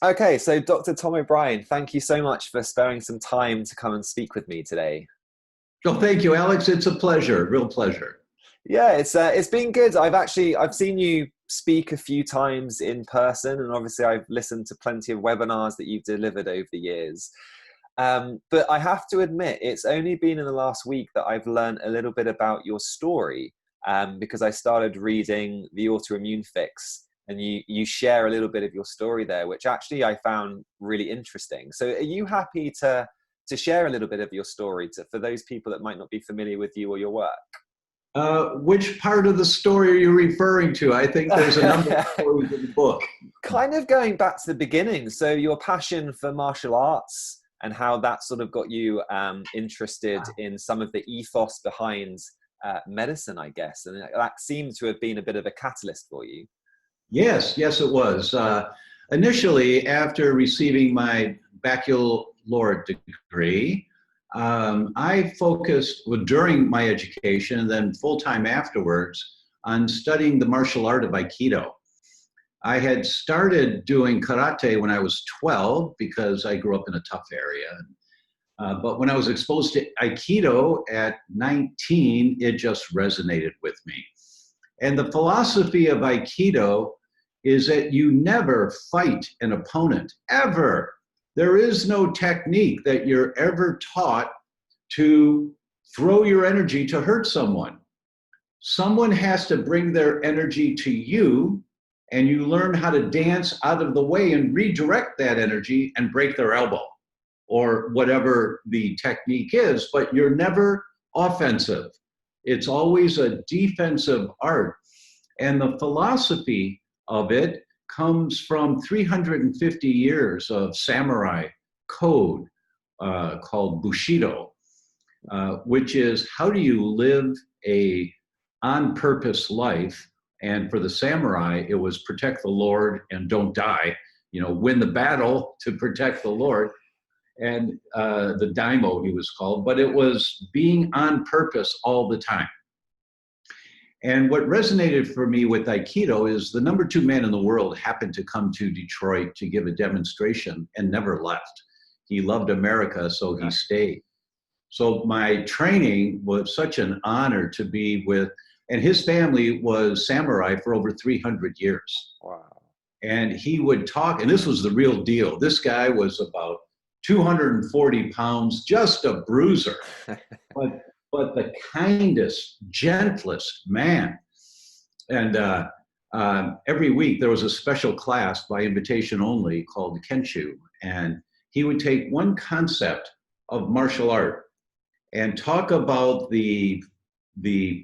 Okay, so Dr. Tom O'Brien, thank you so much for sparing some time to come and speak with me today. Oh, thank you, Alex. It's a pleasure, real pleasure. Yeah, it's been good. I've seen you speak a few times in person, and obviously I've listened to plenty of webinars that you've delivered over the years. But I have to admit, it's only been in the last week that I've learned a little bit about your story, because I started reading the Autoimmune Fix, and you share a little bit of your story there, which actually I found really interesting. So, are you happy to share a little bit of your story for those people that might not be familiar with you or your work? Which part of the story are you referring to? I think there's a number of stories in the book. Kind of going back to the beginning. So your passion for martial arts and how that sort of got you interested in some of the ethos behind medicine, I guess. And that seemed to have been a bit of a catalyst for you. Yes, it was. Initially, after receiving my baccalaureate degree, I focused during my education and then full-time afterwards on studying the martial art of Aikido. I had started doing karate when I was 12 because I grew up in a tough area. But when I was exposed to Aikido at 19, it just resonated with me. And the philosophy of Aikido is that you never fight an opponent, ever. There is no technique that you're ever taught to throw your energy to hurt someone. Someone has to bring their energy to you, and you learn how to dance out of the way and redirect that energy and break their elbow or whatever the technique is, but you're never offensive. It's always a defensive art. And the philosophy of it comes from 350 years of samurai code called Bushido, which is how do you live a on-purpose life. And for the samurai, it was protect the Lord and don't die, win the battle to protect the Lord. And the daimo, he was called, but it was being on purpose all the time. And what resonated for me with Aikido is the number 2 man in the world happened to come to Detroit to give a demonstration and never left. He loved America, so he stayed. So my training was such an honor to be with, and his family was samurai for over 300 years. Wow. And he would talk, and this was the real deal. This guy was about 240 pounds, just a bruiser, but the kindest, gentlest man. And every week there was a special class by invitation only called Kenshu. And he would take one concept of martial art and talk about the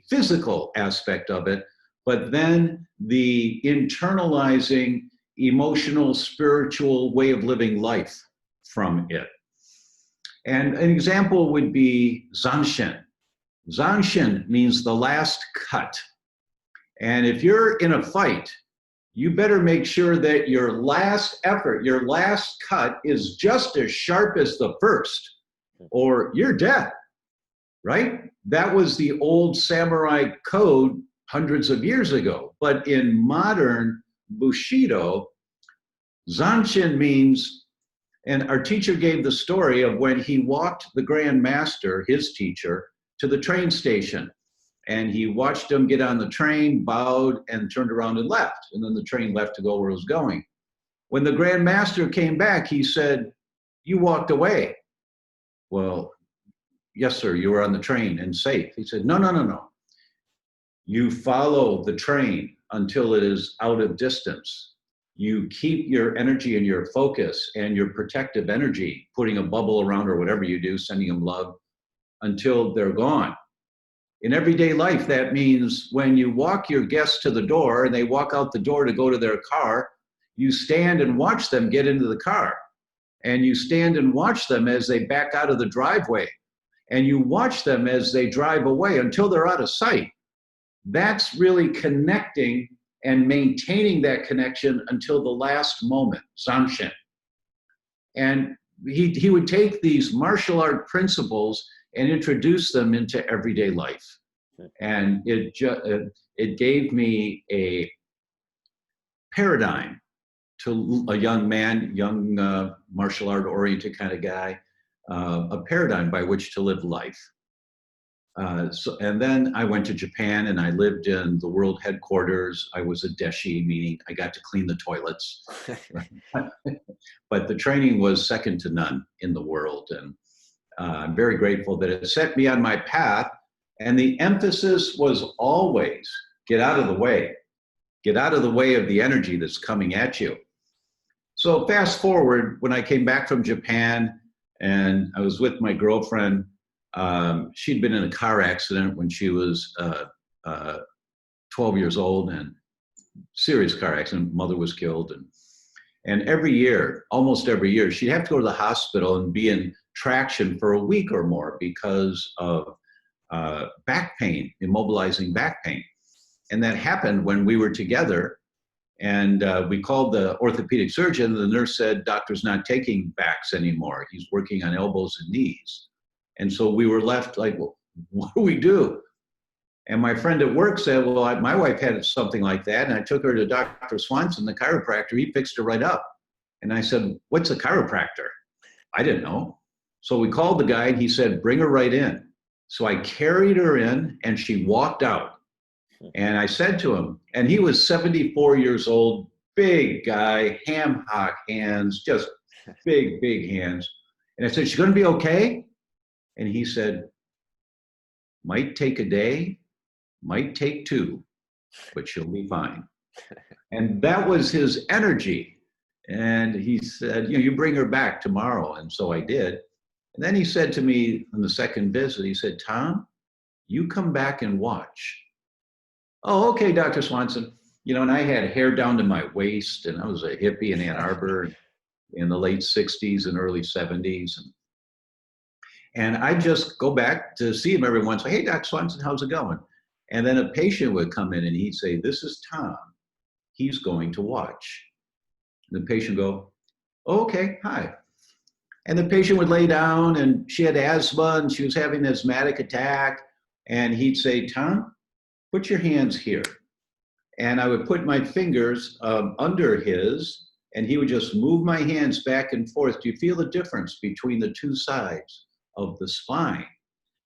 physical aspect of it, but then the internalizing emotional, spiritual way of living life from it. And an example would be Zenshin. Zenshin means the last cut. And if you're in a fight, you better make sure that your last effort, your last cut is just as sharp as the first, or you're dead, right? That was the old samurai code hundreds of years ago. But in modern Bushido, Zenshin means, and our teacher gave the story of when he walked the Grand Master, his teacher, to the train station. And he watched him get on the train, bowed, and turned around and left. And then the train left to go where it was going. When the Grand Master came back, he said, "You walked away." "Well, yes, sir, you were on the train and safe." He said, No. You follow the train until it is out of distance. You keep your energy and your focus and your protective energy, putting a bubble around or whatever you do, sending them love until they're gone. In everyday life, that means when you walk your guests to the door and they walk out the door to go to their car, you stand and watch them get into the car. And you stand and watch them as they back out of the driveway. And you watch them as they drive away until they're out of sight. That's really connecting and maintaining that connection until the last moment, Zenshin. And he would take these martial art principles and introduce them into everyday life. And it gave me a paradigm to a young man, young martial art oriented kind of guy, a paradigm by which to live life. And then I went to Japan and I lived in the world headquarters. I was a deshi, meaning I got to clean the toilets. But the training was second to none in the world. And I'm very grateful that it set me on my path. And the emphasis was always get out of the way. Get out of the way of the energy that's coming at you. So fast forward, when I came back from Japan and I was with my girlfriend, she'd been in a car accident when she was 12 years old, and serious car accident. Mother was killed. And every year, almost every year, she'd have to go to the hospital and be in traction for a week or more because of back pain, immobilizing back pain. And that happened when we were together. And we called the orthopedic surgeon, and the nurse said, "Doctor's not taking backs anymore. He's working on elbows and knees." And so we were left like, well, what do we do? And my friend at work said, well, my wife had something like that. And I took her to Dr. Swanson, the chiropractor. He fixed her right up. And I said, what's a chiropractor? I didn't know. So we called the guy and he said, bring her right in. So I carried her in and she walked out. And I said to him, and he was 74 years old, big guy, ham hock hands, just big, big hands. And I said, she's going to be okay? And he said, might take a day, might take two, but she'll be fine. And that was his energy. And he said, you bring her back tomorrow. And so I did. And then he said to me on the second visit, he said, Tom, you come back and watch. Oh, okay, Dr. Swanson. And I had hair down to my waist, and I was a hippie in Ann Arbor in the late 60s and early 70s. And I just go back to see him every once. Hey, Dr. Swanson, how's it going? And then a patient would come in and he'd say, this is Tom. He's going to watch. And the patient would go, oh, okay, hi. And the patient would lay down and she had asthma and she was having an asthmatic attack. And he'd say, Tom, put your hands here. And I would put my fingers under his and he would just move my hands back and forth. Do you feel the difference between the two sides of the spine?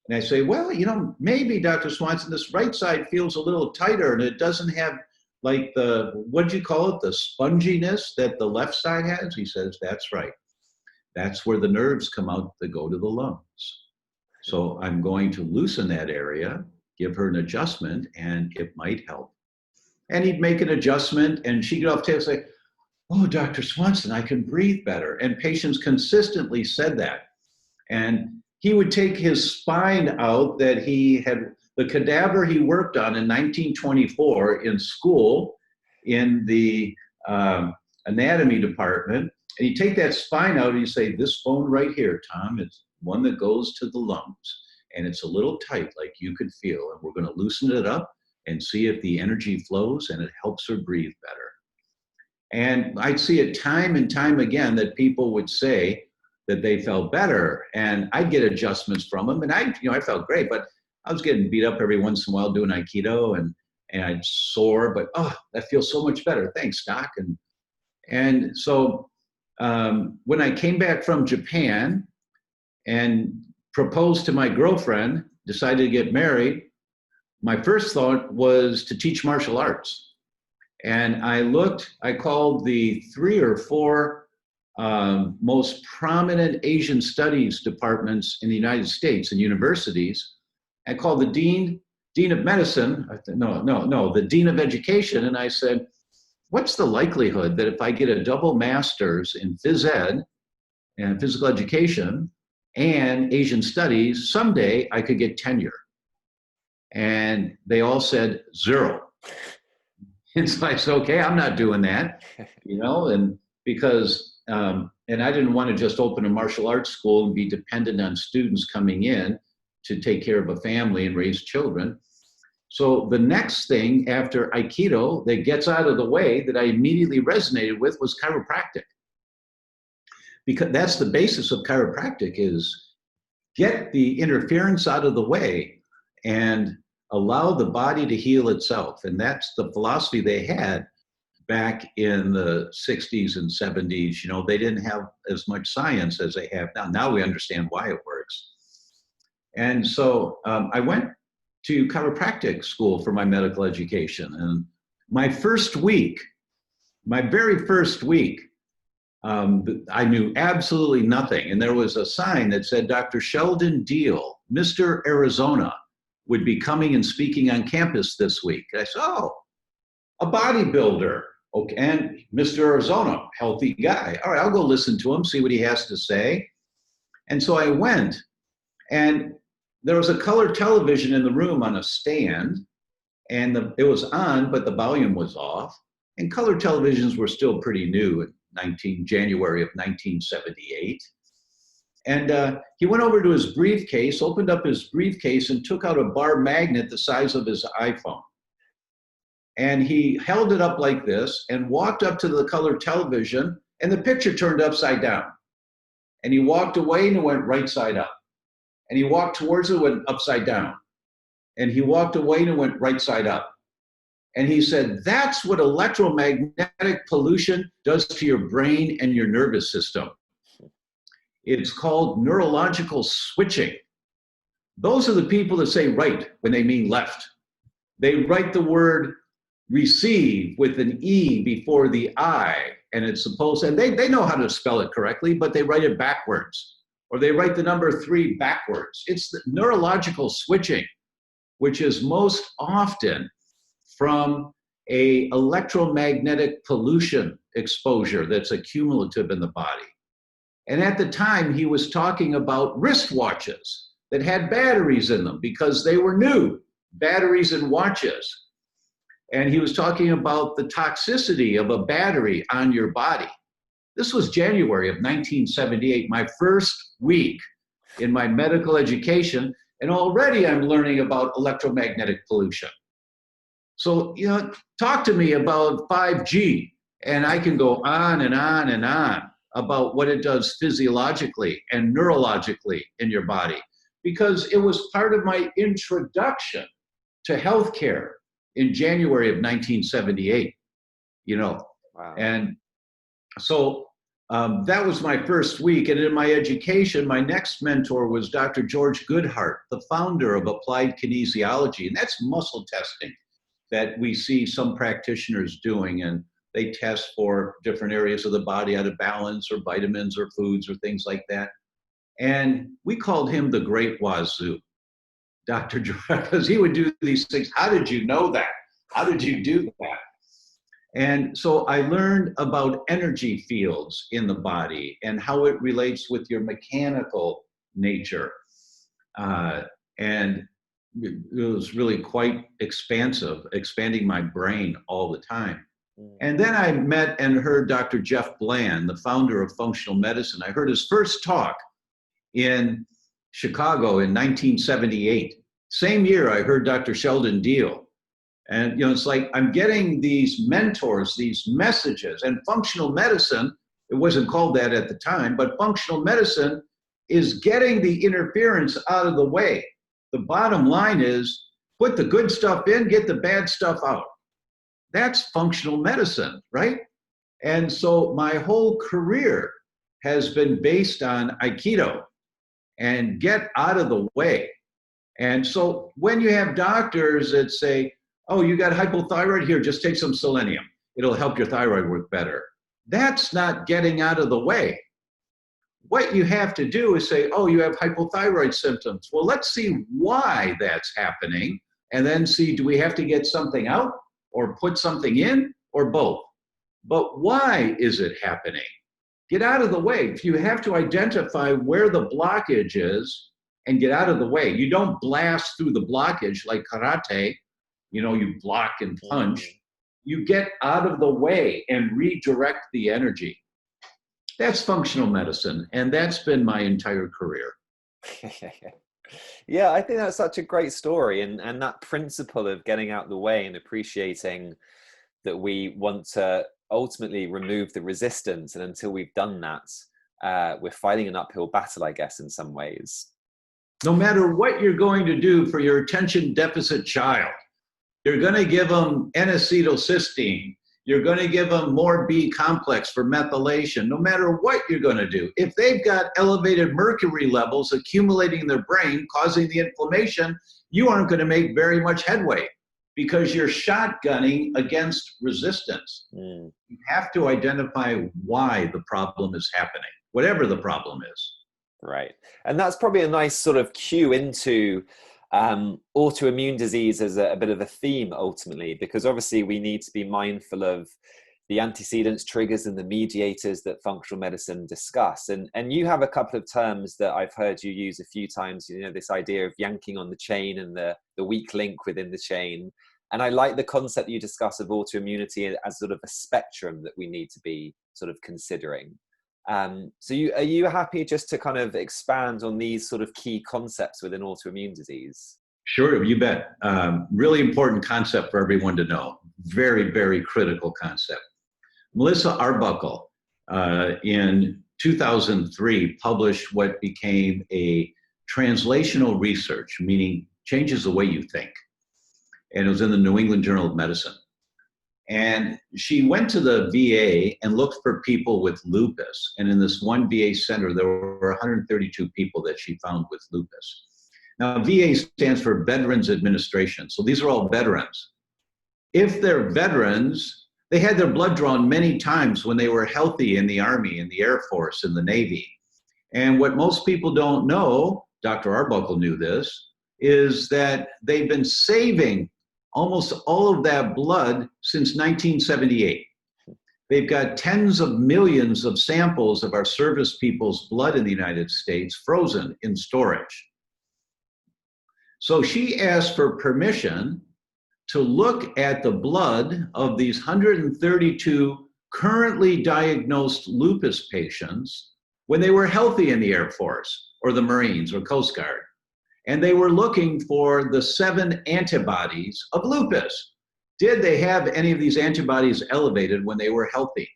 And I say, well, maybe Dr. Swanson, this right side feels a little tighter and it doesn't have like what'd you call it? The sponginess that the left side has? He says, that's right. That's where the nerves come out that go to the lungs. So I'm going to loosen that area, give her an adjustment, and it might help. And he'd make an adjustment and she'd get off the table and say, oh, Dr. Swanson, I can breathe better. And patients consistently said that. And he would take his spine out that he had, the cadaver he worked on in 1924 in school in the anatomy department. And he'd take that spine out and he'd say, this bone right here, Tom, it's one that goes to the lungs. And it's a little tight, like you could feel. And we're going to loosen it up and see if the energy flows and it helps her breathe better. And I'd see it time and time again that people would say that they felt better. And I'd get adjustments from them. And I felt great, but I was getting beat up every once in a while doing Aikido and I'd sore, but that feels so much better. Thanks, Doc. And so when I came back from Japan and proposed to my girlfriend, decided to get married, my first thought was to teach martial arts. And I called the 3 or 4 most prominent Asian studies departments in the United States and universities. I called the dean of medicine, the dean of education. And I said, what's the likelihood that if I get a double master's in phys ed and physical education and Asian studies, someday I could get tenure? And they all said 0. And so I said, okay, I'm not doing that, and because, and I didn't want to just open a martial arts school and be dependent on students coming in to take care of a family and raise children. So the next thing after Aikido that gets out of the way that I immediately resonated with was chiropractic. Because that's the basis of chiropractic, is get the interference out of the way and allow the body to heal itself. And that's the philosophy they had. back in the 60s and 70s, you know, they didn't have as much science as they have now. Now we understand why it works. And so I went to chiropractic school for my medical education. And my first week, my very first week, I knew absolutely nothing. And there was a sign that said, Dr. Sheldon Deal, Mr. Arizona, would be coming and speaking on campus this week. I said, oh, a bodybuilder. Okay, and Mr. Arizona, healthy guy. All right, I'll go listen to him, see what he has to say. And so I went, and there was a color television in the room on a stand, and it was on, but the volume was off. And color televisions were still pretty new in January of 1978. And he went over to his briefcase, opened up his briefcase, and took out a bar magnet the size of his iPhone. And he held it up like this and walked up to the color television, and the picture turned upside down. And he walked away and it went right side up. And he walked towards it and went upside down. And he walked away and it went right side up. And he said, that's what electromagnetic pollution does to your brain and your nervous system. It's called neurological switching. Those are the people that say right when they mean left. They write the word receive with an E before the I, and it's supposed, and they know how to spell it correctly, but they write it backwards, or they write the number 3 backwards. It's the neurological switching, which is most often from a electromagnetic pollution exposure that's accumulative in the body. And at the time, he was talking about wristwatches that had batteries in them because they were new, batteries in watches. And he was talking about the toxicity of a battery on your body. This was January of 1978, my first week in my medical education, and already I'm learning about electromagnetic pollution. So, you know, talk to me about 5G, and I can go on and on and on about what it does physiologically and neurologically in your body, because it was part of my introduction to healthcare in January of 1978, you know. Wow. And so that was my first week. And in my education, my next mentor was Dr. George Goodhart, the founder of Applied Kinesiology. And that's muscle testing that we see some practitioners doing. And they test for different areas of the body out of balance, or vitamins or foods or things like that. And we called him the Great Wazoo, Dr. George, because he would do these things. How did you know that? How did you do that? And so I learned about energy fields in the body and how it relates with your mechanical nature. And it was really quite expansive, expanding my brain all the time. And then I met and heard Dr. Jeff Bland, the founder of functional medicine. I heard his first talk in Chicago in 1978. Same year, I heard Dr. Sheldon Deal. And, you know, it's like I'm getting these mentors, these messages, and functional medicine, it wasn't called that at the time, but functional medicine is getting the interference out of the way. The bottom line is put the good stuff in, get the bad stuff out. That's functional medicine, right? And so my whole career has been based on Aikido and get out of the way. And so when you have doctors that say, oh, you got hypothyroid, here, just take some selenium. It'll help your thyroid work better. That's not getting out of the way. What you have to do is say, oh, you have hypothyroid symptoms. Well, let's see why that's happening, and then see, do we have to get something out or put something in, or both? But why is it happening? Get out of the way. If you have to identify where the blockage is and get out of the way, you don't blast through the blockage like karate, you know, you block and punch. You get out of the way and redirect the energy. That's functional medicine, and that's been my entire career. Yeah, I think that's such a great story, and that principle of getting out of the way and appreciating that we want to ultimately remove the resistance, and until we've done that, we're fighting an uphill battle, I guess, in some ways. No matter what you're going to do for your attention deficit child, you're going to give them N-acetylcysteine, You're going to give them more B complex for methylation, no matter what you're going to do. If they've got elevated mercury levels accumulating in their brain, causing the inflammation, you aren't going to make very much headway because you're shotgunning against resistance. You have to identify why the problem is happening, whatever the problem is. Right. And that's probably a nice sort of cue into autoimmune disease as a bit of a theme ultimately, because obviously we need to be mindful of the antecedents, triggers, and the mediators that functional medicine discuss. And you have a couple of terms that I've heard you use a few times, you know, this idea of yanking on the chain and the weak link within the chain. And I like the concept you discuss of autoimmunity as sort of a spectrum that we need to be sort of considering. So are you happy just to kind of expand on these sort of key concepts within autoimmune disease? Sure, you bet. Really important concept for everyone to know. Very, very critical concept. Melissa Arbuckle in 2003 published what became a translational research, meaning changes the way you think. And it was in the New England Journal of Medicine. And she went to the VA and looked for people with lupus. And in this one VA center, there were 132 people that she found with lupus. Now, VA stands for Veterans Administration. So these are all veterans. If they're veterans, they had their blood drawn many times when they were healthy in the Army, in the Air Force, in the Navy. And what most people don't know, Dr. Arbuckle knew this, is that they've been saving almost all of that blood since 1978. They've got tens of millions of samples of our service people's blood in the United States frozen in storage. So she asked for permission to look at the blood of these 132 currently diagnosed lupus patients when they were healthy in the Air Force or the Marines or Coast Guard. And they were looking for the 7 antibodies of lupus. Did they have any of these antibodies elevated when they were healthy?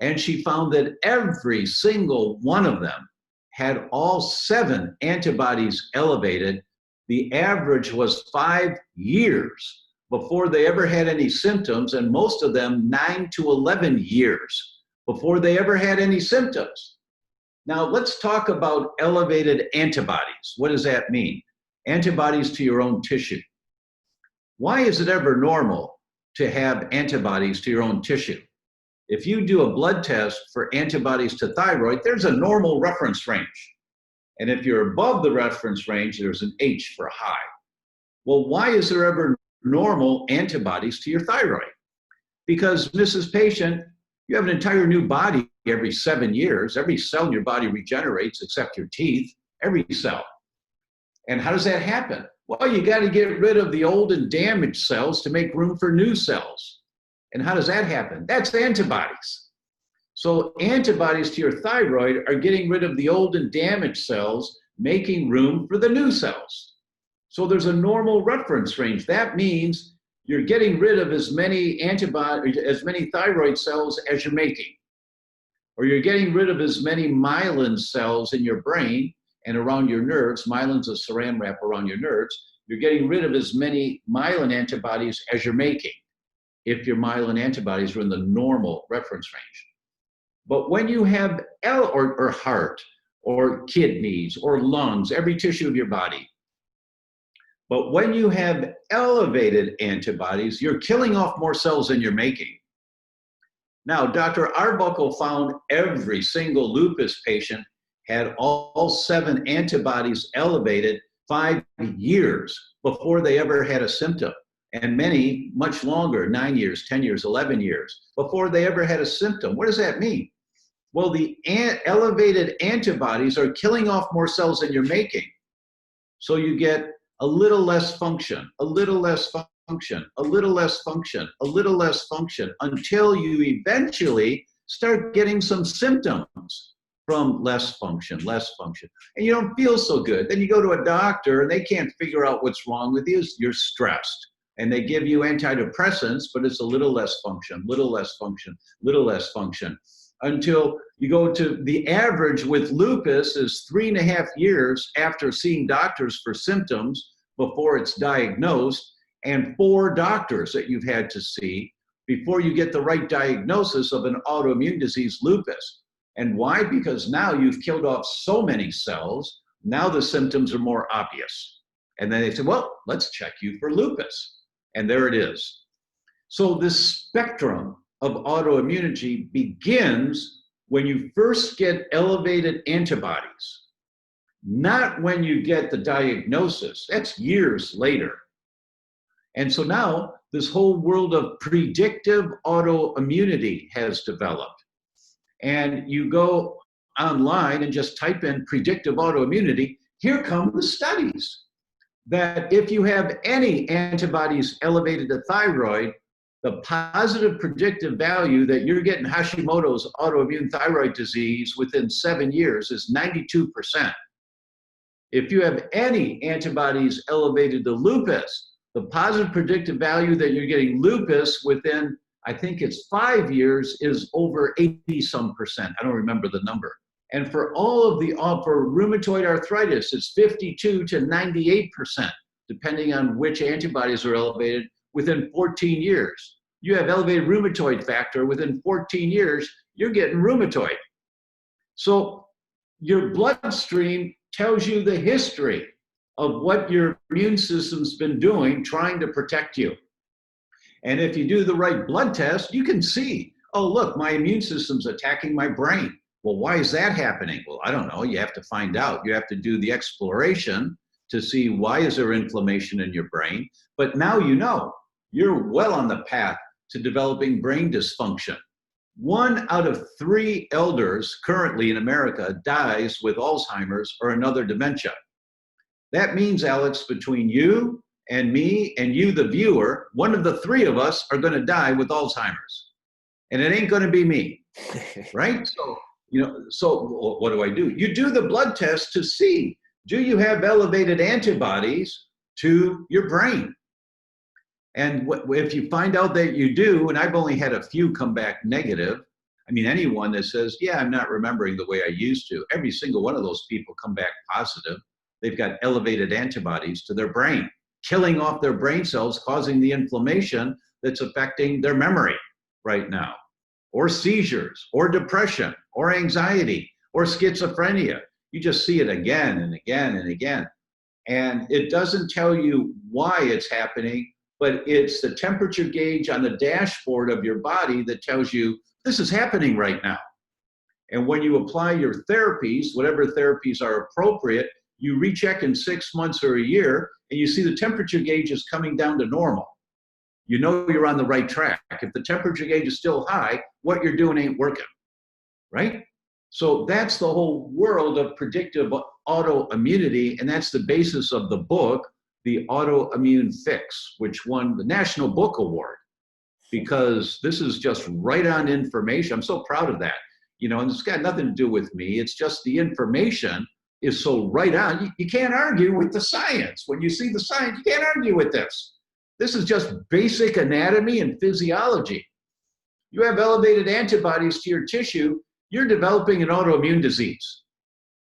And she found that every single one of them had all 7 antibodies elevated. The average was 5 years before they ever had any symptoms, and most of them 9 to 11 years before they ever had any symptoms. Now, let's talk about elevated antibodies. What does that mean? Antibodies to your own tissue. Why is it ever normal to have antibodies to your own tissue? If you do a blood test for antibodies to thyroid, there's a normal reference range. And if you're above the reference range, there's an H for high. Well, why is there ever normal antibodies to your thyroid? Because, Mrs. Patient, you have an entire new body every 7 years. Every cell in your body regenerates except your teeth, every cell. And how does that happen? Well, you got to get rid of the old and damaged cells to make room for new cells. And how does that happen? That's antibodies. So antibodies to your thyroid are getting rid of the old and damaged cells, making room for the new cells. So there's a normal reference range. That means you're getting rid of as many thyroid cells as you're making. Or you're getting rid of as many myelin cells in your brain and around your nerves. Myelin's a saran wrap around your nerves. You're getting rid of as many myelin antibodies as you're making, if your myelin antibodies are in the normal reference range. But when you have or heart or kidneys or lungs, every tissue of your body, but when you have elevated antibodies, you're killing off more cells than you're making. Now, Dr. Arbuckle found every single lupus patient had all 7 antibodies elevated 5 years before they ever had a symptom, and many much longer, 9 years, 10 years, 11 years, before they ever had a symptom. What does that mean? Well, the elevated antibodies are killing off more cells than you're making. So you get a little less function, a little less function, a little less function, a little less function, until you eventually start getting some symptoms from less function. And you don't feel so good. Then you go to a doctor and they can't figure out what's wrong with you. You're stressed. And they give you antidepressants, but it's a little less function, little less function, little less function. Until you go to the average with lupus is 3.5 years after seeing doctors for symptoms before it's diagnosed, and 4 doctors that you've had to see before you get the right diagnosis of an autoimmune disease, lupus. And why? Because now you've killed off so many cells, now the symptoms are more obvious. And then they say, well, let's check you for lupus. And there it is. So this spectrum of autoimmunity begins when you first get elevated antibodies, not when you get the diagnosis. That's years later. And so now this whole world of predictive autoimmunity has developed. And you go online and just type in predictive autoimmunity, here come the studies that if you have any antibodies elevated to thyroid, the positive predictive value that you're getting Hashimoto's autoimmune thyroid disease within 7 years is 92%. If you have any antibodies elevated to lupus, the positive predictive value that you're getting lupus within, I think it's 5 years, is over 80-some%. I don't remember the number. And for all of the, for rheumatoid arthritis, it's 52 to 98%, depending on which antibodies are elevated within 14 years. You have elevated rheumatoid factor within 14 years, you're getting rheumatoid. So your bloodstream tells you the history of what your immune system's been doing, trying to protect you. And if you do the right blood test, you can see, oh, look, my immune system's attacking my brain. Well, why is that happening? Well, I don't know. You have to find out. You have to do the exploration to see why is there inflammation in your brain. But now you know, you're well on the path to developing brain dysfunction. 1 out of 3 elders currently in America dies with Alzheimer's or another dementia. That means, Alex, between you and me and you, the viewer, one of the 3 of us are going to die with Alzheimer's. And it ain't going to be me, right? So, you know, so what do? You do the blood test to see, do you have elevated antibodies to your brain? And if you find out that you do, and I've only had a few come back negative, I mean, anyone that says, yeah, I'm not remembering the way I used to, every single one of those people come back positive. They've got elevated antibodies to their brain, killing off their brain cells, causing the inflammation that's affecting their memory right now, or seizures, or depression, or anxiety, or schizophrenia. You just see it again and again and again. And it doesn't tell you why it's happening, but it's the temperature gauge on the dashboard of your body that tells you this is happening right now. And when you apply your therapies, whatever therapies are appropriate, you recheck in 6 months or a year, and you see the temperature gauge is coming down to normal. You know you're on the right track. If the temperature gauge is still high, what you're doing ain't working, right? So that's the whole world of predictive autoimmunity, and that's the basis of the book, The Autoimmune Fix, which won the National Book Award, because this is just right on information. I'm so proud of that. You know, and it's got nothing to do with me. It's just the information is so right on. You can't argue with the science. When you see the science, you can't argue with this. This is just basic anatomy and physiology. You have elevated antibodies to your tissue, you're developing an autoimmune disease.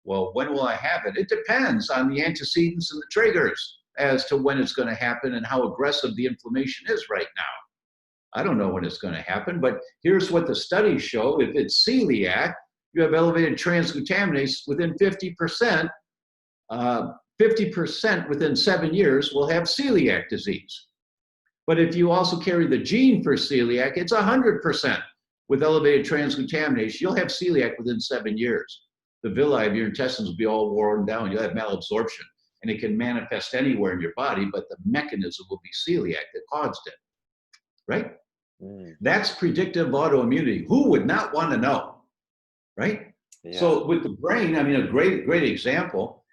Well, when will I have it? It depends on the antecedents and the triggers as to when it's going to happen and how aggressive the inflammation is right now. I don't know when it's going to happen, but here's what the studies show. If it's celiac, you have elevated transglutaminase within 50%. 50% within 7 years will have celiac disease. But if you also carry the gene for celiac, it's 100% with elevated transglutaminase. You'll have celiac within 7 years. The villi of your intestines will be all worn down. You'll have malabsorption, and it can manifest anywhere in your body, but the mechanism will be celiac that caused it, right? That's predictive autoimmunity. Who would not want to know, right? Yeah. So with the brain, I mean, a great example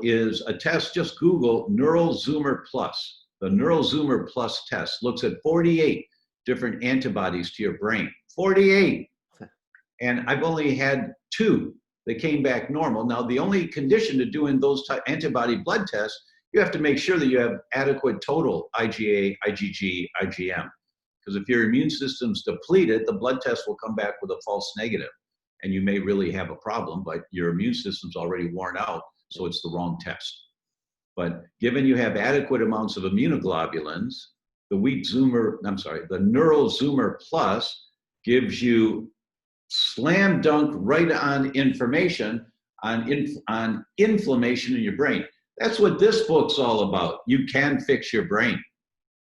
is a test. Just Google Neural Zoomer Plus. The Neural Zoomer Plus test looks at 48 different antibodies to your brain. 48. And I've only had 2 that came back normal. Now, the only condition to doing those antibody blood tests, you have to make sure that you have adequate total IgA, IgG, IgM. Because if your immune system's depleted, the blood test will come back with a false negative. And you may really have a problem, but your immune system's already worn out, so it's the wrong test. But given you have adequate amounts of immunoglobulins, the Neural Zoomer Plus gives you slam dunk right on information on inflammation in your brain. That's what this book's all about. You can fix your brain.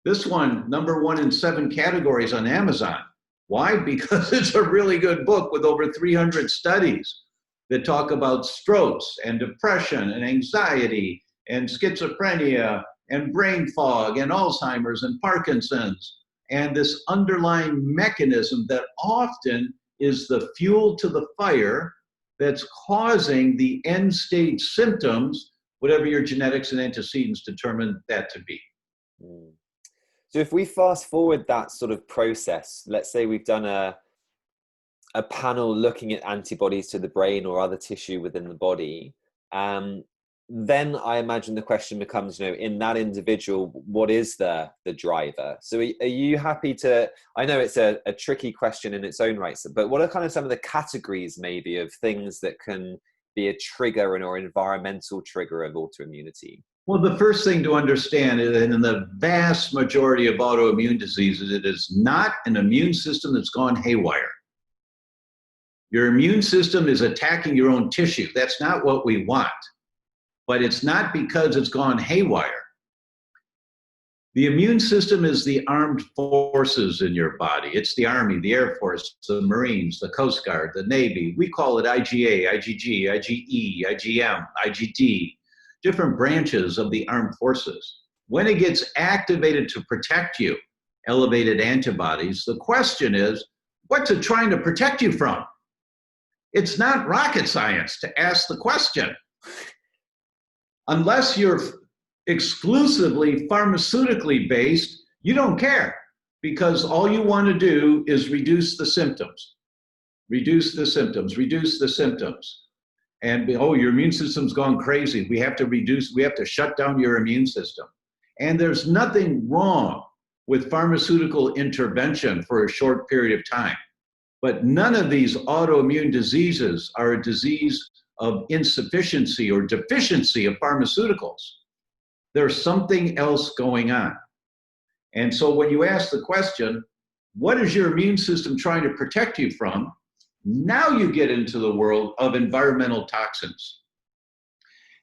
This one, #1 in 7 categories on Amazon. Why? Because it's a really good book with over 300 studies that talk about strokes and depression and anxiety and schizophrenia and brain fog and Alzheimer's and Parkinson's, and this underlying mechanism that often is the fuel to the fire that's causing the end stage symptoms, whatever your genetics and antecedents determine that to be. So if we fast forward that sort of process, let's say we've done a panel looking at antibodies to the brain or other tissue within the body, then I imagine the question becomes, in that individual, what is the driver? So are you happy to, I know it's a tricky question in its own right, but what are kind of some of the categories maybe of things that can be a trigger or environmental trigger of autoimmunity? Well, the first thing to understand is that in the vast majority of autoimmune diseases, it is not an immune system that's gone haywire. Your immune system is attacking your own tissue. That's not what we want. But it's not because it's gone haywire. The immune system is the armed forces in your body. It's the Army, the Air Force, the Marines, the Coast Guard, the Navy. We call it IgA, IgG, IgE, IgM, IgD, different branches of the armed forces. When it gets activated to protect you, elevated antibodies, the question is, what's it trying to protect you from? It's not rocket science to ask the question. Unless you're exclusively pharmaceutically based, you don't care, because all you want to do is reduce the symptoms, reduce the symptoms, reduce the symptoms. And, your immune system's gone crazy. We have to shut down your immune system. And there's nothing wrong with pharmaceutical intervention for a short period of time. But none of these autoimmune diseases are a disease of insufficiency or deficiency of pharmaceuticals. There's something else going on. And so when you ask the question, what is your immune system trying to protect you from? Now you get into the world of environmental toxins.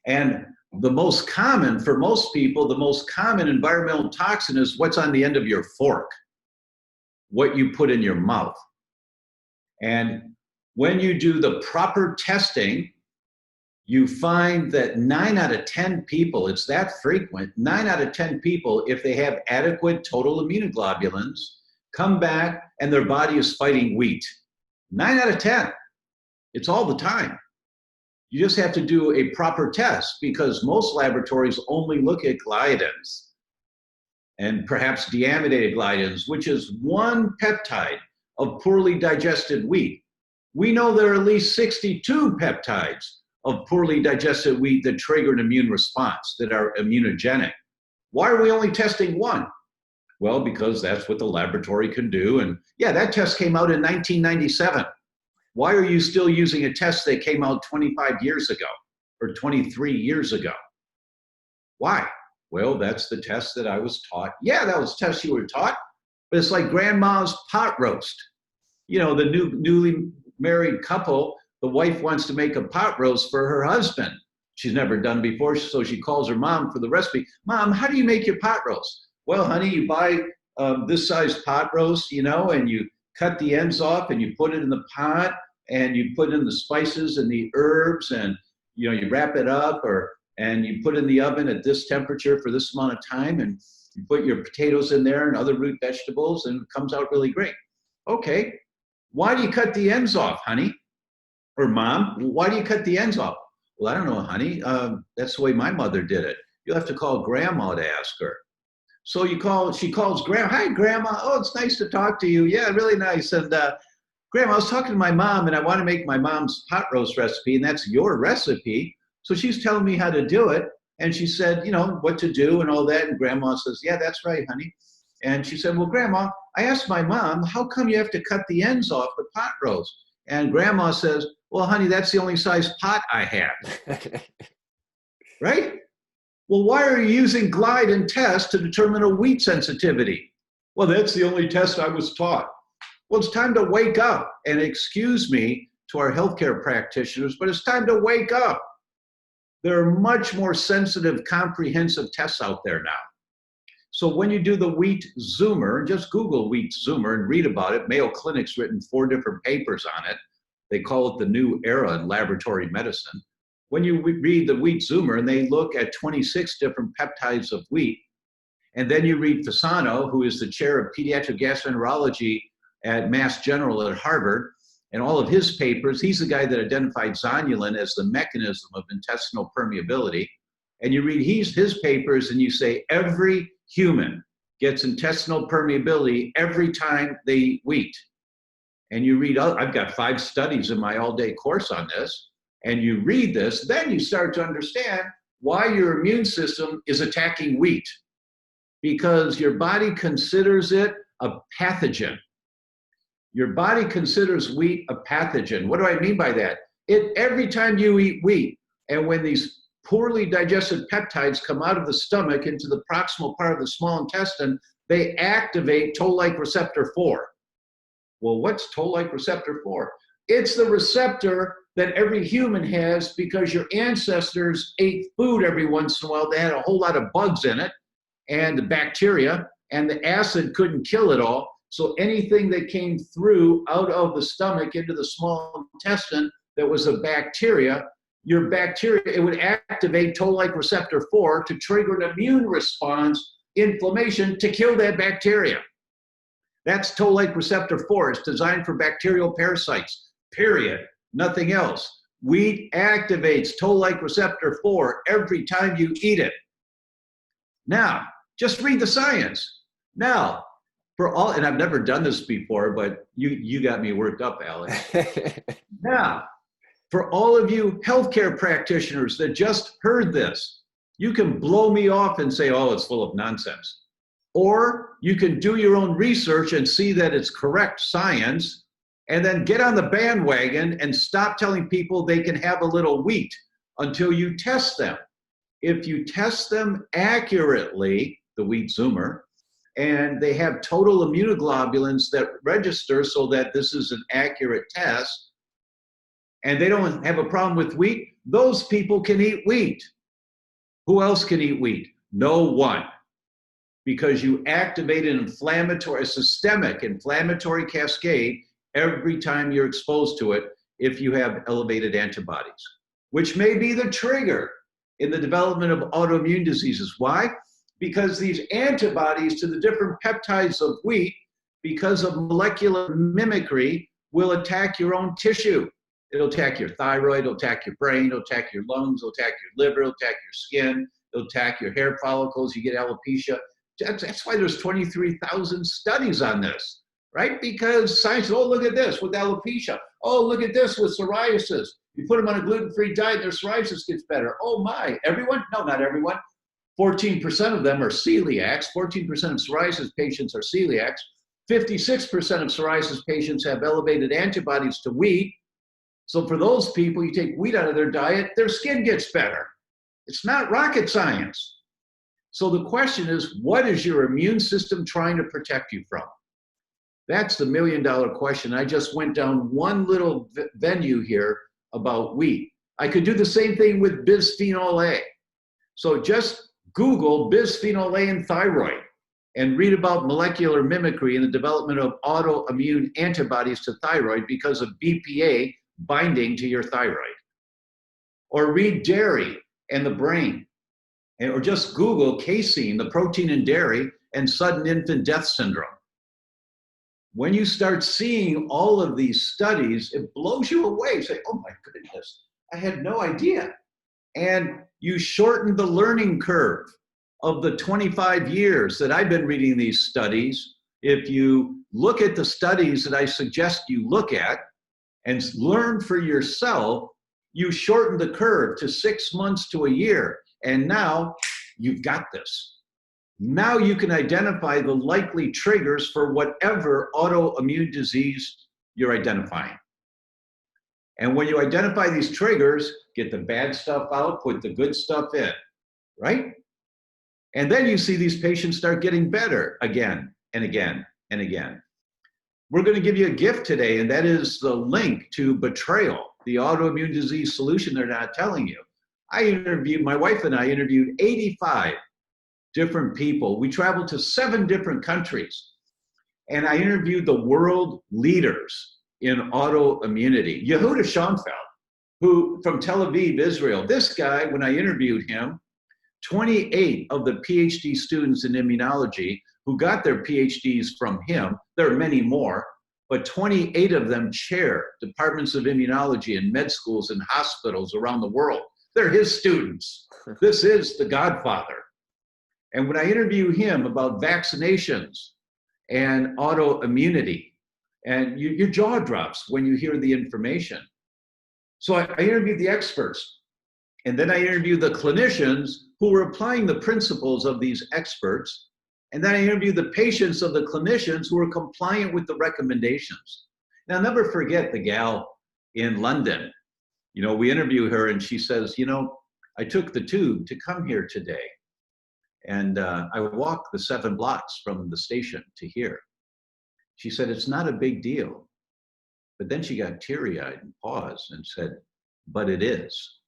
And the most common, for most people, the most common environmental toxin is what's on the end of your fork, what you put in your mouth. And when you do the proper testing, you find that 9 out of 10 people, it's that frequent, 9 out of 10 people, if they have adequate total immunoglobulins, come back and their body is fighting wheat. 9 out of 10. It's all the time. You just have to do a proper test, because most laboratories only look at gliadins and perhaps deamidated gliadins, which is one peptide of poorly digested wheat. We know there are at least 62 peptides of poorly digested wheat that trigger an immune response, that are immunogenic. Why are we only testing one? Well, because that's what the laboratory can do. And yeah, that test came out in 1997. Why are you still using a test that came out 25 years ago or 23 years ago? Why? Well, that's the test that I was taught. Yeah, that was the test you were taught, but it's like grandma's pot roast. The newly married couple, the wife wants to make a pot roast for her husband. She's never done before, so she calls her mom for the recipe. Mom, how do you make your pot roast? Well, honey, you buy this size pot roast, and you cut the ends off and you put it in the pot and you put in the spices and the herbs and, you wrap it up and you put it in the oven at this temperature for this amount of time, and you put your potatoes in there and other root vegetables, and it comes out really great. Okay, why do you cut the ends off, honey? Or mom, why do you cut the ends off? Well, I don't know, honey. That's the way my mother did it. You'll have to call grandma to ask her. So she calls grandma. Hi, grandma. Oh, it's nice to talk to you. Yeah, really nice. And grandma, I was talking to my mom, and I want to make my mom's pot roast recipe, and that's your recipe. So she's telling me how to do it. And she said, what to do and all that. And grandma says, yeah, that's right, honey. And she said, well, grandma, I asked my mom, how come you have to cut the ends off the pot roast? And grandma says, well, honey, that's the only size pot I have. Right? Well, why are you using glide and test to determine a wheat sensitivity? Well, that's the only test I was taught. Well, it's time to wake up. And excuse me to our healthcare practitioners, but it's time to wake up. There are much more sensitive, comprehensive tests out there now. So when you do the wheat zoomer, just Google wheat zoomer and read about it. Mayo Clinic's written 4 different papers on it. They call it the new era in laboratory medicine. When you read the wheat zoomer and they look at 26 different peptides of wheat, and then you read Fasano, who is the chair of pediatric gastroenterology at Mass General at Harvard, and all of his papers, he's the guy that identified zonulin as the mechanism of intestinal permeability. And you read his papers and you say every human gets intestinal permeability every time they eat wheat. And you read, I've got 5 studies in my all-day course on this, and you read this, then you start to understand why your immune system is attacking wheat. Because your body considers it a pathogen. Your body considers wheat a pathogen. What do I mean by that? Every time you eat wheat, and when these poorly digested peptides come out of the stomach into the proximal part of the small intestine, they activate toll-like receptor 4. Well, what's toll-like receptor 4? It's the receptor that every human has because your ancestors ate food every once in a while. They had a whole lot of bugs in it and the bacteria, and the acid couldn't kill it all. So anything that came through out of the stomach into the small intestine that was a bacteria, your bacteria, it would activate toll-like receptor 4 to trigger an immune response, inflammation, to kill that bacteria. That's toll-like receptor 4. It's designed for bacterial parasites, period. Nothing else. Wheat activates toll-like receptor 4 every time you eat it. Now, just read the science. Now, for all, and I've never done this before, but you got me worked up, Alex. Now, for all of you healthcare practitioners that just heard this, you can blow me off and say, oh, it's full of nonsense. Or you can do your own research and see that it's correct science, and then get on the bandwagon and stop telling people they can have a little wheat until you test them. If you test them accurately, the wheat zoomer, and they have total immunoglobulins that register so that this is an accurate test, and they don't have a problem with wheat, those people can eat wheat. Who else can eat wheat? No one. Because you activate an inflammatory, a systemic inflammatory cascade every time you're exposed to it if you have elevated antibodies, which may be the trigger in the development of autoimmune diseases. Why? Because these antibodies to the different peptides of wheat, because of molecular mimicry, will attack your own tissue. It'll attack your thyroid, it'll attack your brain, it'll attack your lungs, it'll attack your liver, it'll attack your skin, it'll attack your hair follicles, you get alopecia. That's why there's 23,000 studies on this, right? Because science, oh, look at this with alopecia. Oh, look at this with psoriasis. You put them on a gluten-free diet, their psoriasis gets better. Oh my, everyone? No, not everyone. 14% of them are celiacs. 14% of psoriasis patients are celiacs. 56% of psoriasis patients have elevated antibodies to wheat. So for those people, you take wheat out of their diet, their skin gets better. It's not rocket science. So the question is, what is your immune system trying to protect you from? That's the million-dollar question. I just went down one little venue here about wheat. I could do the same thing with bisphenol A. So just Google bisphenol A and thyroid and read about molecular mimicry and the development of autoimmune antibodies to thyroid because of BPA binding to your thyroid. Or read dairy and the brain. Or just Google casein, the protein in dairy, and sudden infant death syndrome. When you start seeing all of these studies, it blows you away. You say, oh my goodness, I had no idea. And you shorten the learning curve of the 25 years that I've been reading these studies. If you look at the studies that I suggest you look at and learn for yourself, you shorten the curve to 6 months to a year. And now you've got this. Now you can identify the likely triggers for whatever autoimmune disease you're identifying. And when you identify these triggers, get the bad stuff out, put the good stuff in. right? And then you see these patients start getting better again and again and again. We're going to give you a gift today, and that is the link to Betrayal, the autoimmune disease solution they're not telling you. My wife and I interviewed 85 different people. We traveled to 7 different countries, and I interviewed the world leaders in autoimmunity. Yehuda Schonfeld, who from Tel Aviv, Israel. This guy, when I interviewed him, 28 of the PhD students in immunology who got their PhDs from him, there are many more, but 28 of them chair departments of immunology in med schools and hospitals around the world. They're his students. This is the Godfather. And when I interview him about vaccinations and autoimmunity, and your jaw drops when you hear the information. So I interviewed the experts, and then I interviewed the clinicians who were applying the principles of these experts. And then I interviewed the patients of the clinicians who were compliant with the recommendations. Now, I'll never forget the gal in London. You know, we interview her and she says, you know, I took the tube to come here today. And I walked the 7 blocks from the station to here. She said, it's not a big deal. But then she got teary-eyed and paused and said, but it is.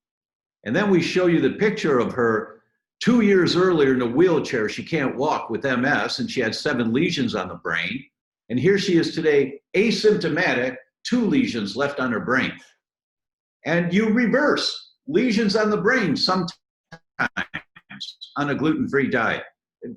And then we show you the picture of her 2 years earlier in a wheelchair. She can't walk with MS, and she had 7 lesions on the brain. And here she is today, asymptomatic, 2 lesions left on her brain. And you reverse lesions on the brain sometimes on a gluten-free diet.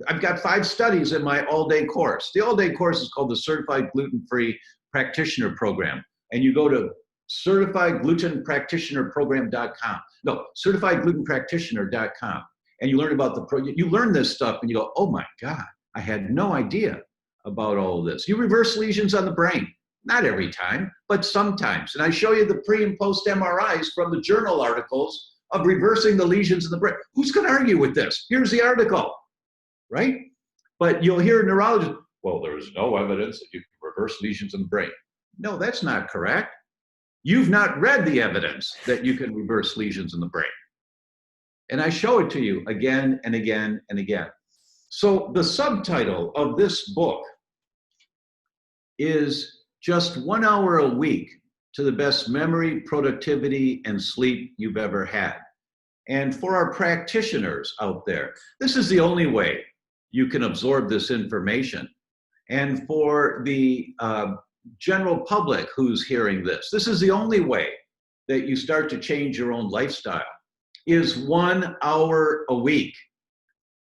I've got 5 studies in my all-day course. The all-day course is called the Certified Gluten-Free Practitioner Program. And you go to certifiedglutenpractitionerprogram.com. No, certifiedglutenpractitioner.com. And you learn about you learn this stuff and you go, oh my God, I had no idea about all of this. You reverse lesions on the brain. Not every time, but sometimes. And I show you the pre and post MRIs from the journal articles of reversing the lesions in the brain. Who's going to argue with this? Here's the article, right? But you'll hear a neurologist, well, there is no evidence that you can reverse lesions in the brain. No, that's not correct. You've not read the evidence that you can reverse lesions in the brain. And I show it to you again and again and again. So the subtitle of this book is just 1 hour a week to the best memory, productivity, and sleep you've ever had. And for our practitioners out there, this is the only way you can absorb this information. And for the general public who's hearing this, this is the only way that you start to change your own lifestyle, is 1 hour a week.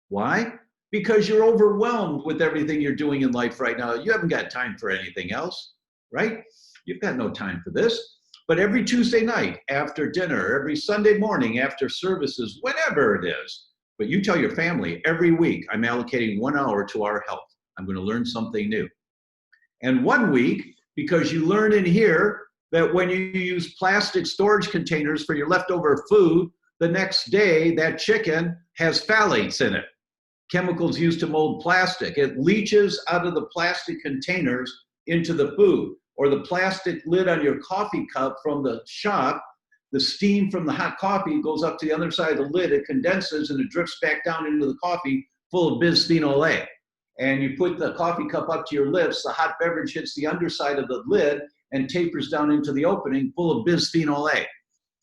Why? Because you're overwhelmed with everything you're doing in life right now. You haven't got time for anything else, right? You've got no time for this. But every Tuesday night after dinner, every Sunday morning after services, whatever it is, but you tell your family, every week I'm allocating 1 hour to our health. I'm going to learn something new. And 1 week, because you learn in here that when you use plastic storage containers for your leftover food, the next day that chicken has phthalates in it, chemicals used to mold plastic. It leaches out of the plastic containers into the food. Or the plastic lid on your coffee cup from the shop, the steam from the hot coffee goes up to the other side of the lid, it condenses and it drifts back down into the coffee full of bisphenol A. And you put the coffee cup up to your lips, the hot beverage hits the underside of the lid and tapers down into the opening full of bisphenol A.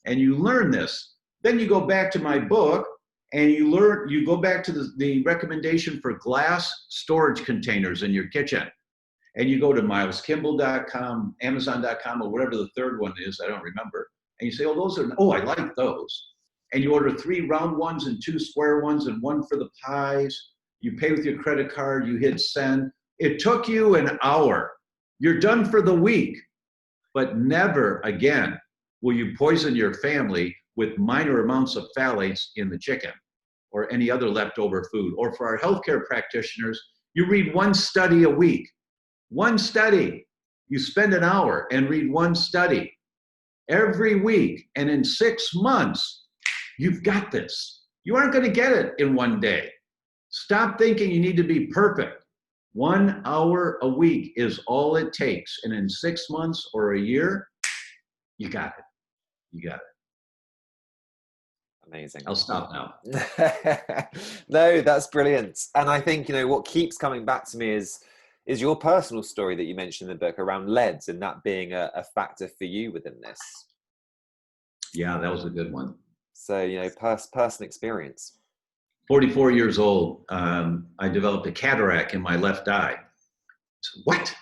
And you learn this. Then you go back to my book and you go back to the recommendation for glass storage containers in your kitchen. And you go to mileskimball.com, amazon.com, or whatever the third one is, I don't remember. And you say, oh, I like those. And you order 3 round ones and 2 square ones and 1 for the pies. You pay with your credit card, you hit send. It took you an hour. You're done for the week. But never again will you poison your family with minor amounts of phthalates in the chicken or any other leftover food. Or for our healthcare practitioners, you read 1 study a week. 1 study. You spend an hour and read 1 study every week. And in 6 months, you've got this. You aren't going to get it in 1 day. Stop thinking you need to be perfect. 1 hour a week is all it takes. And in 6 months or a year, you got it. You got it. Amazing. I'll stop now. No, that's brilliant. And I think, what keeps coming back to me is your personal story that you mentioned in the book around leads, and that being a factor for you within this. Yeah, that was a good one. So, personal experience. 44 years old, I developed a cataract in my left eye. So, what?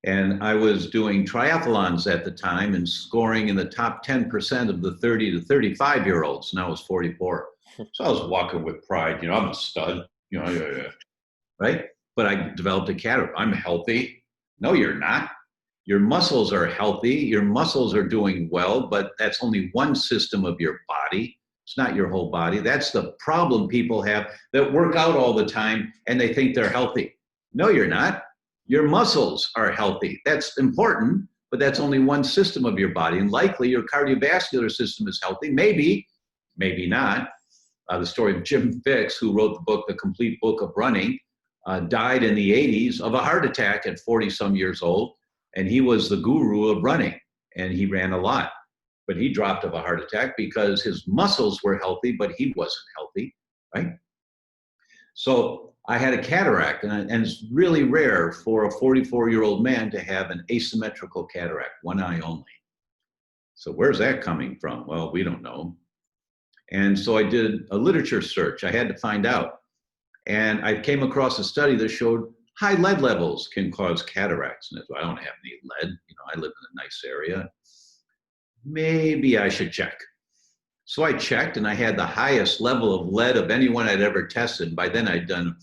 And I was doing triathlons at the time and scoring in the top 10% of the 30 to 35-year-olds. And I was 44. So I was walking with pride, I'm a stud, yeah. Right? But I developed a cataract. I'm healthy. No, you're not. Your muscles are healthy. Your muscles are doing well, but that's only one system of your body. It's not your whole body. That's the problem people have that work out all the time and they think they're healthy. No, you're not. Your muscles are healthy. That's important, but that's only one system of your body. And likely your cardiovascular system is healthy. Maybe, maybe not. The story of Jim Fixx, who wrote the book, The Complete Book of Running, died in the 80s of a heart attack at 40-some years old. And he was the guru of running, and he ran a lot. But he dropped of a heart attack because his muscles were healthy, but he wasn't healthy, right? So I had a cataract, and it's really rare for a 44-year-old man to have an asymmetrical cataract, one eye only. So where's that coming from? Well, we don't know. And so I did a literature search. I had to find out. And I came across a study that showed high lead levels can cause cataracts. And I don't have any lead. I live in a nice area. Maybe I should check. So I checked, and I had the highest level of lead of anyone I'd ever tested. By then I'd done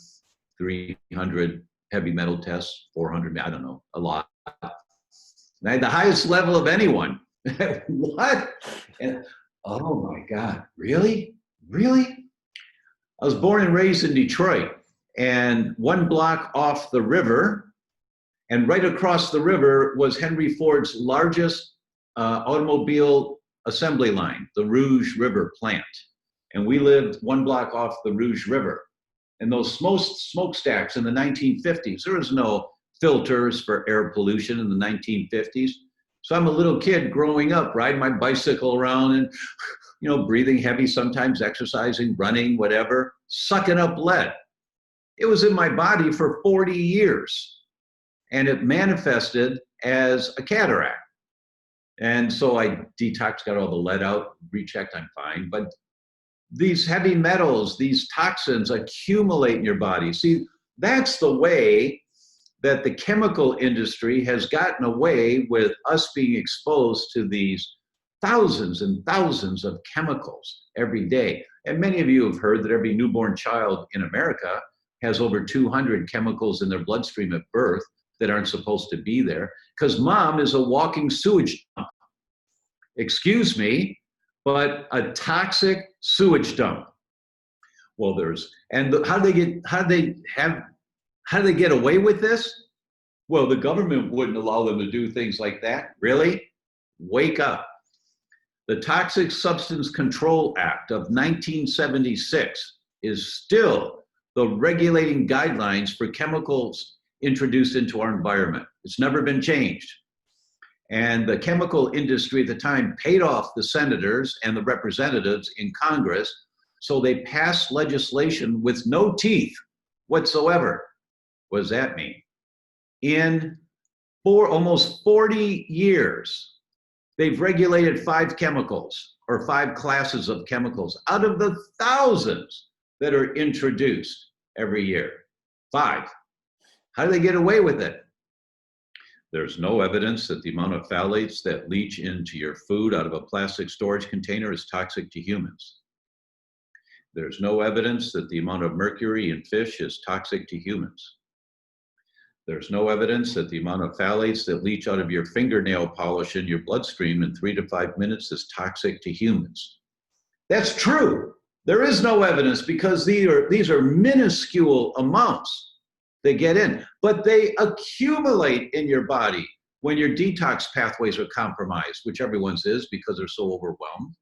300 heavy metal tests, 400, I don't know, a lot. And I had the highest level of anyone. What? And, oh my God, really? Really? I was born and raised in Detroit, and one block off the river, and right across the river was Henry Ford's largest automobile assembly line, the Rouge River plant. And we lived one block off the Rouge River. And those smokestacks in the 1950s, there was no filters for air pollution in the 1950s. So I'm a little kid growing up, riding my bicycle around and, breathing heavy, sometimes exercising, running, whatever, sucking up lead. It was in my body for 40 years. And it manifested as a cataract. And so I detoxed, got all the lead out, rechecked, I'm fine. But these heavy metals, these toxins accumulate in your body. See, that's the way that the chemical industry has gotten away with us being exposed to these thousands and thousands of chemicals every day. And many of you have heard that every newborn child in America has over 200 chemicals in their bloodstream at birth that aren't supposed to be there, because mom is a walking sewage dump. Excuse me, but a toxic sewage dump. Well, how do they get away with this? Well, the government wouldn't allow them to do things like that. Really? Wake up. The Toxic Substance Control Act of 1976 is still the regulating guidelines for chemicals introduced into our environment. It's never been changed. And the chemical industry at the time paid off the senators and the representatives in Congress, so they passed legislation with no teeth whatsoever. What does that mean? In almost 40 years, they've regulated 5 chemicals or 5 classes of chemicals out of the thousands that are introduced every year. 5. How do they get away with it? There's no evidence that the amount of phthalates that leach into your food out of a plastic storage container is toxic to humans. There's no evidence that the amount of mercury in fish is toxic to humans. There's no evidence that the amount of phthalates that leach out of your fingernail polish in your bloodstream in 3 to 5 minutes is toxic to humans. That's true. There is no evidence because these are minuscule amounts they get in, but they accumulate in your body when your detox pathways are compromised, which everyone's is because they're so overwhelmed.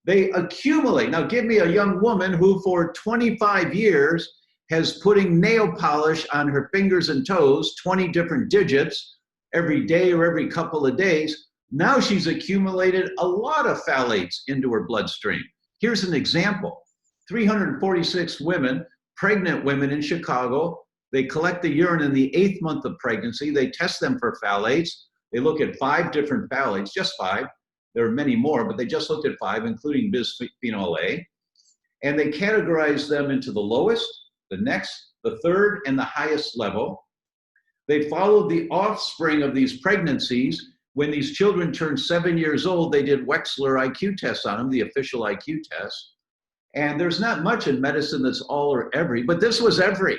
They accumulate. Now give me a young woman who for 25 years has putting nail polish on her fingers and toes, 20 different digits every day or every couple of days. Now she's accumulated a lot of phthalates into her bloodstream. Here's an example. 346 women, pregnant women in Chicago, they collect the urine in the 8th month of pregnancy. They test them for phthalates. They look at 5 different phthalates, just 5. There are many more, but they just looked at 5, including bisphenol A. And they categorize them into the lowest, the next, the third, and the highest level. They followed the offspring of these pregnancies. When these children turned 7 years old, they did Wechsler IQ tests on them, the official IQ test. And there's not much in medicine that's all or every, but this was every.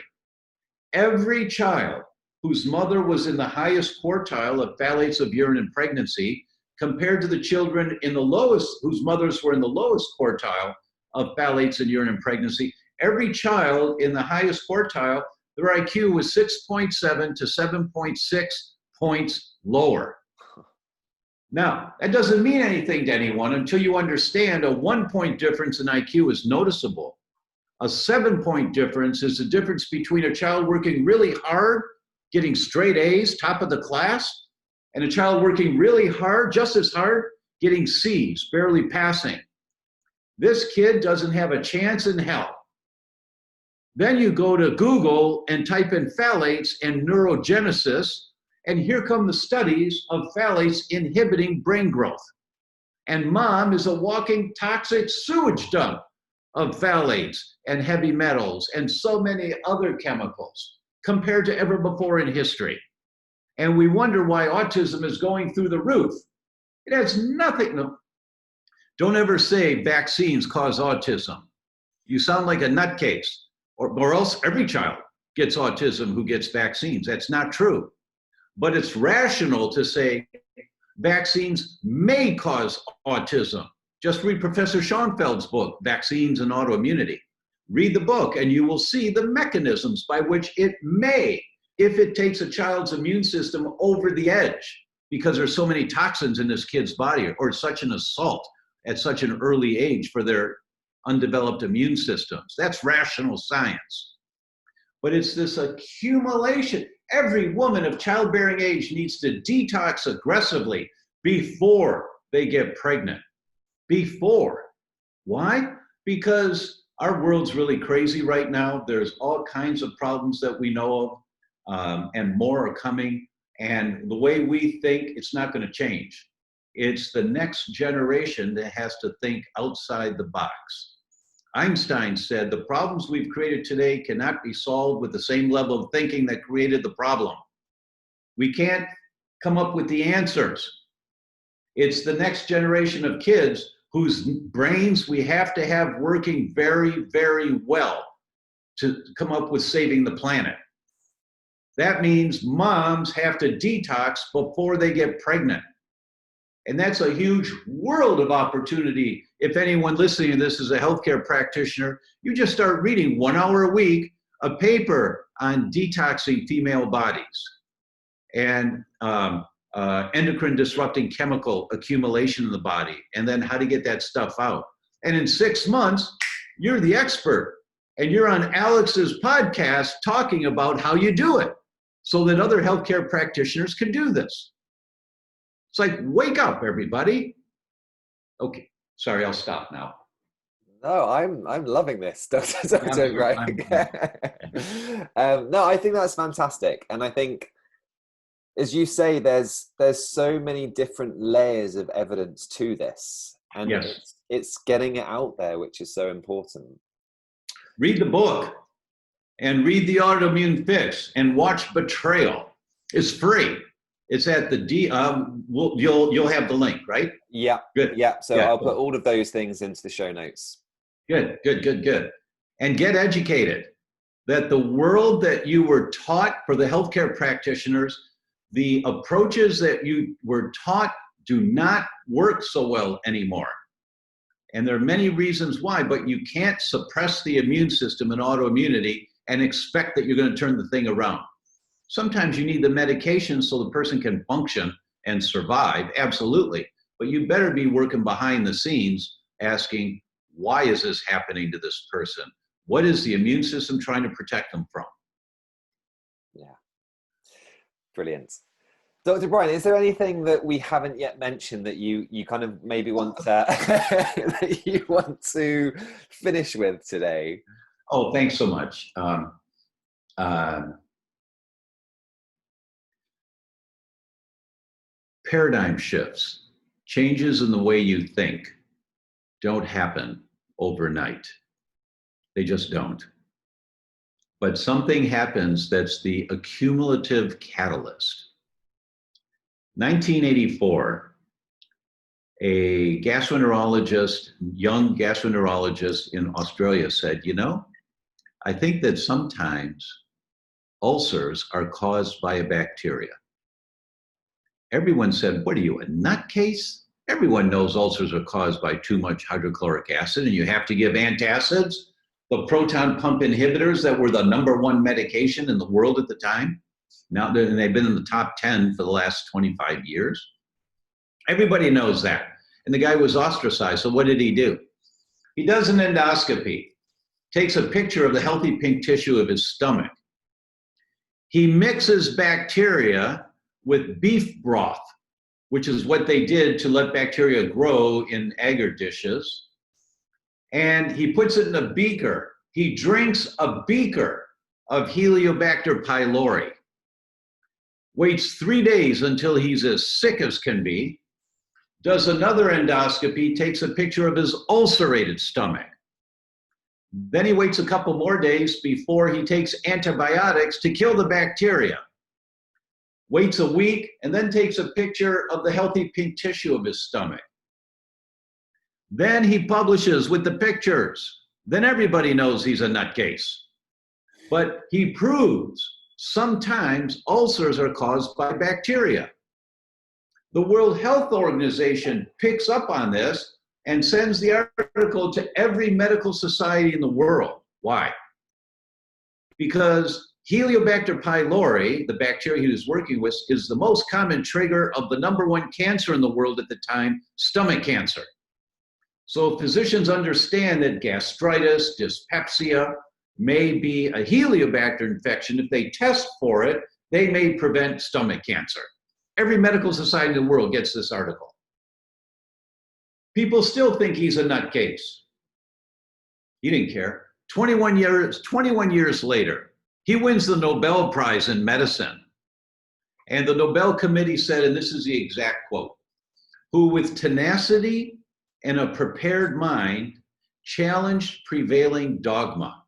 Every child whose mother was in the highest quartile of phthalates of urine in pregnancy compared to the children in the lowest, whose mothers were in the lowest quartile of phthalates in urine in pregnancy, every child in the highest quartile, their IQ was 6.7 to 7.6 points lower. Now, that doesn't mean anything to anyone until you understand a 1-point difference in IQ is noticeable. A 7-point difference is the difference between a child working really hard, getting straight A's, top of the class, and a child working really hard, just as hard, getting C's, barely passing. This kid doesn't have a chance in hell. Then you go to Google and type in phthalates and neurogenesis, and here come the studies of phthalates inhibiting brain growth. And mom is a walking toxic sewage dump of phthalates and heavy metals and so many other chemicals compared to ever before in history. And we wonder why autism is going through the roof. It has nothing. No, don't ever say vaccines cause autism. You sound like a nutcase, or else every child gets autism who gets vaccines. That's not true. But it's rational to say vaccines may cause autism. Just read Professor Schoenfeld's book, Vaccines and Autoimmunity. Read the book and you will see the mechanisms by which it may, if it takes a child's immune system over the edge, because there's so many toxins in this kid's body, or such an assault at such an early age for their undeveloped immune systems. That's rational science. But it's this accumulation. Every woman of childbearing age needs to detox aggressively before they get pregnant. Before. Why? Because our world's really crazy right now. There's all kinds of problems that we know of, and more are coming. And the way we think, it's not going to change. It's the next generation that has to think outside the box. Einstein said the problems we've created today cannot be solved with the same level of thinking that created the problem. We can't come up with the answers. It's the next generation of kids whose brains we have to have working very, very well to come up with saving the planet. That means moms have to detox before they get pregnant. And that's a huge world of opportunity. If anyone listening to this is a healthcare practitioner, you just start reading 1 hour a week, a paper on detoxing female bodies and endocrine disrupting chemical accumulation in the body, and then how to get that stuff out. And in 6 months, you're the expert, and you're on Alex's podcast talking about how you do it so that other healthcare practitioners can do this. It's like, wake up, everybody. Okay, sorry, I'll stop now. No, I'm loving this, Dr. Greg. No, I think that's fantastic, and I think, as you say, there's so many different layers of evidence to this, and yes, it's getting it out there, which is so important. Read the book, and read the Autoimmune Fix, and watch Betrayal. It's free. It's at the you'll have the link, right? Yeah. Good. Yeah. So I'll put all of those things into the show notes. Good. And get educated. That the world that you were taught, for the healthcare practitioners, the approaches that you were taught do not work so well anymore. And there are many reasons why, but you can't suppress the immune system in autoimmunity and expect that you're going to turn the thing around. Sometimes you need the medication so the person can function and survive, absolutely. But you better be working behind the scenes asking, why is this happening to this person? What is the immune system trying to protect them from? Yeah. Brilliant. Dr. Brian, is there anything that we haven't yet mentioned that you kind of maybe want to, that you want to finish with today? Oh, thanks so much. Uh, Paradigm shifts, changes in the way you think don't happen overnight. They just don't. But something happens that's the accumulative catalyst. 1984, a gastroenterologist, young gastroenterologist in Australia said, you know, I think that sometimes ulcers are caused by a bacteria. Everyone said, what are you, a nutcase? Everyone knows ulcers are caused by too much hydrochloric acid and you have to give antacids, the proton pump inhibitors that were the #1 medication in the world at the time. Now they've been in the top 10 for the last 25 years. Everybody knows that. And the guy was ostracized. So what did he do? He does an endoscopy, takes a picture of the healthy pink tissue of his stomach. He mixes bacteria with beef broth, which is what they did to let bacteria grow in agar dishes. And he puts it in a beaker. He drinks a beaker of Helicobacter pylori, waits 3 days until he's as sick as can be, does another endoscopy, takes a picture of his ulcerated stomach. Then he waits a couple more days before he takes antibiotics to kill the bacteria. Waits a week, and then takes a picture of the healthy pink tissue of his stomach. Then he publishes with the pictures. Then everybody knows he's a nutcase. But he proves sometimes ulcers are caused by bacteria. The World Health Organization picks up on this and sends the article to every medical society in the world. Why? Because Helicobacter pylori, the bacteria he was working with, is the most common trigger of the #1 cancer in the world at the time, stomach cancer. So physicians understand that gastritis, dyspepsia may be a Helicobacter infection. If they test for it, they may prevent stomach cancer. Every medical society in the world gets this article. People still think he's a nutcase. He didn't care. 21 years later, he wins the Nobel Prize in medicine. And the Nobel Committee said, and this is the exact quote, who with tenacity and a prepared mind challenged prevailing dogma.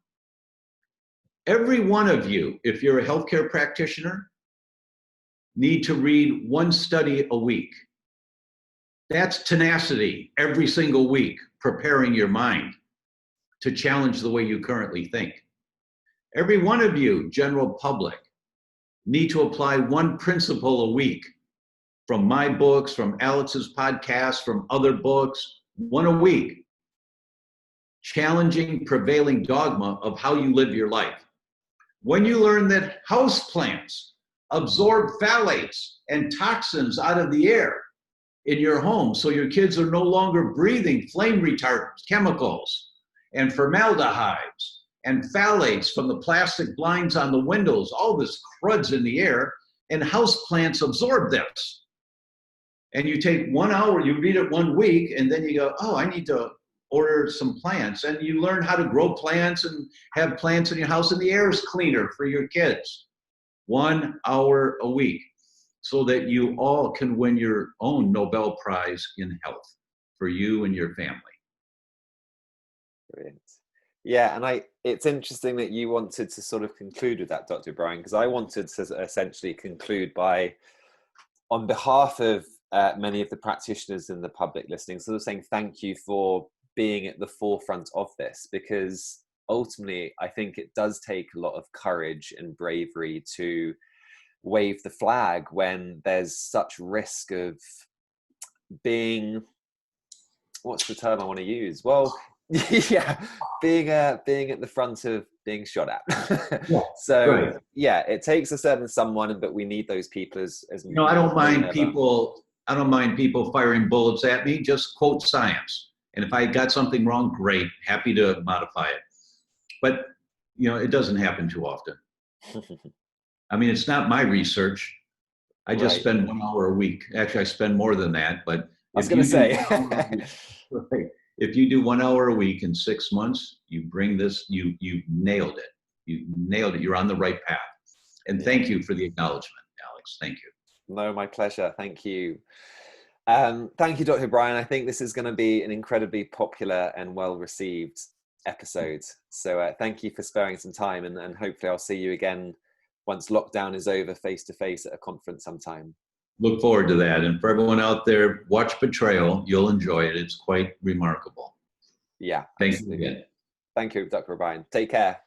Every one of you, if you're a healthcare practitioner, need to read one study a week. That's tenacity every single week, preparing your mind to challenge the way you currently think. Every one of you, general public, need to apply one principle a week from my books, from Alex's podcast, from other books, one a week, challenging prevailing dogma of how you live your life. When you learn that houseplants absorb phthalates and toxins out of the air in your home, so your kids are no longer breathing flame retardant chemicals and formaldehydes and phthalates from the plastic blinds on the windows, all this crud's in the air, and houseplants absorb this. And you take 1 hour, you read it 1 week, and then you go, oh, I need to order some plants. And you learn how to grow plants and have plants in your house, and the air is cleaner for your kids. 1 hour a week, so that you all can win your own Nobel Prize in health for you and your family. Brilliant. Yeah, and it's interesting that you wanted to sort of conclude with that, Dr. Brian, because I wanted to essentially conclude by, on behalf of many of the practitioners and the public listening, sort of saying thank you for being at the forefront of this, because ultimately I think it does take a lot of courage and bravery to wave the flag when there's such risk of being, what's the term I want to use? Well, yeah, being at the front of being shot at. Yeah, so right. yeah, it takes a certain someone, but we need those people as I don't mind people. I don't mind people firing bullets at me. Just quote science, and if I got something wrong, great, happy to modify it. But it doesn't happen too often. I mean, it's not my research. I just Right. spend 1 hour a week. Actually, I spend more than that, but I was if going to you do say. 1 hour a week, right, if you do 1 hour a week in 6 months, you bring this, you nailed it. You nailed it. You're on the right path. And Yeah. thank you for the acknowledgement, Alex. Thank you. No, my pleasure. Thank you. Thank you, Dr. Brian. I think this is going to be an incredibly popular and well-received episode. So thank you for sparing some time, and hopefully I'll see you again once lockdown is over, face-to-face at a conference sometime. Look forward to that. And for everyone out there, watch Betrayal. You'll enjoy it. It's quite remarkable. Yeah, Thank absolutely. you again. Thank you, Dr. Brian. Take care.